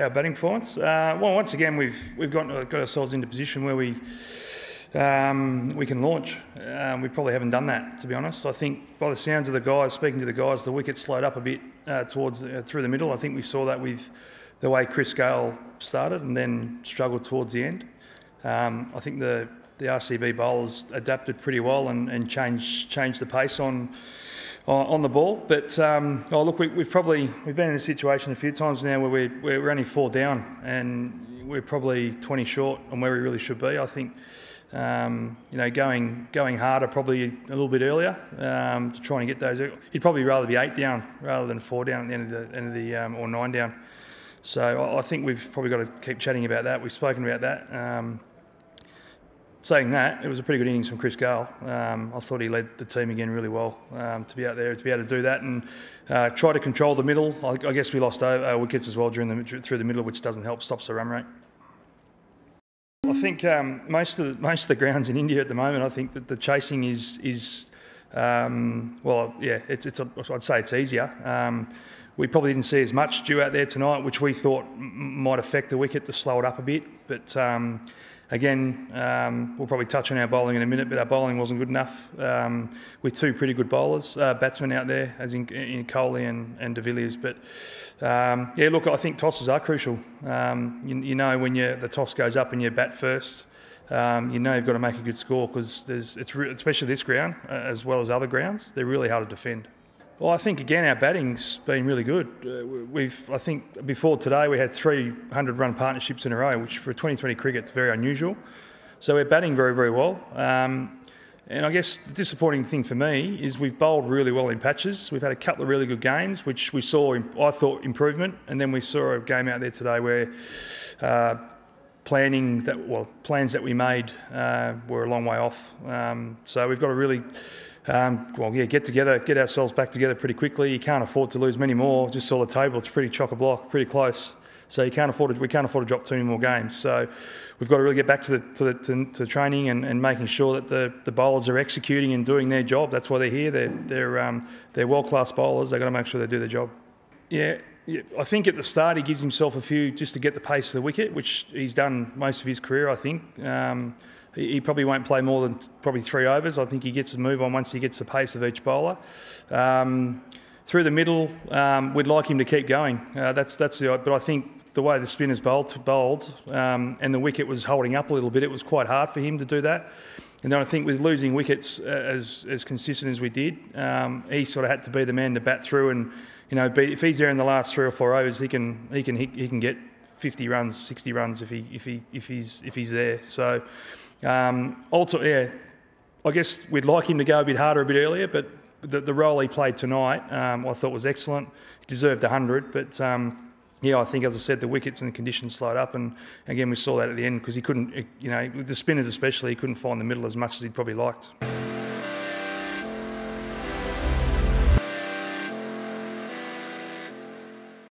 Our batting performance. Well, once again, we've got ourselves into a position where we can launch. We probably haven't done that, to be honest. I think by the sounds of the guys, speaking to the guys, the wicket slowed up a bit through the middle. I think we saw that with the way ChrisGayle started and then struggled towards the end. I think the RCB bowlers adapted pretty well and changed the pace on the ball. But look, we've been in a situation a few times now where we're only 4 down and we're probably 20 short on where we really should be. I think going harder probably a little bit earlier to try and get those. You'd probably rather be 8 down rather than 4 down at the end of the or 9 down. So I think we've probably got to keep chatting about that. We've spoken about that. Saying that, it was a pretty good innings from ChrisGayle. I thought he led the team again really well to be out there, to be able to do that and try to control the middle. I guess we lost wickets as well through the middle, which doesn't help, stops the run rate. I think most of the grounds in India at the moment, I think that the chasing is well, yeah, I'd say it's easier. We probably didn't see as much dew out there tonight, which we thought might affect the wicket to slow it up a bit, but. Again, we'll probably touch on our bowling in a minute, but our bowling wasn't good enough with 2 pretty good bowlers, batsmen out there, as in Gayle and de Villiers. But yeah, look, I think tosses are crucial. You know, when the toss goes up and you bat first, you know you've got to make a good score because especially this ground, as well as other grounds, they're really hard to defend. Well, I think, again, our batting's been really good. I think before today we had 300-run partnerships in a row, which for 2020 cricket is very unusual. So we're batting very, very well. And I guess the disappointing thing for me is we've bowled really well in patches. We've had a couple of really good games, which we saw, I thought, improvement. And then we saw a game out there today where plans that we made were a long way off. So we've got to really... get ourselves back together pretty quickly. You can't afford to lose many more. Just saw the table; it's pretty chock-a-block, pretty close. So we can't afford to drop too many more games. So we've got to really get back to the training and making sure that the bowlers are executing and doing their job. That's why they're here. They're world-class bowlers. They've got to make sure they do their job. Yeah, I think at the start he gives himself a few just to get the pace of the wicket, which he's done most of his career, I think. He probably won't play more than probably 3 overs. I think he gets to move on once he gets the pace of each bowler. Through the middle, we'd like him to keep going. But I think the way the spinners bowled and the wicket was holding up a little bit, it was quite hard for him to do that. And then I think with losing wickets as consistent as we did, he sort of had to be the man to bat through. And if he's there in the last 3 or 4 overs, he can get 50 runs, 60 runs if he's there. So. I guess we'd like him to go a bit harder a bit earlier, but the role he played tonight I thought was excellent. He deserved 100, but I think, as I said, the wickets and the conditions slowed up, and again we saw that at the end because he couldn't, with the spinners especially, he couldn't find the middle as much as he'd probably liked.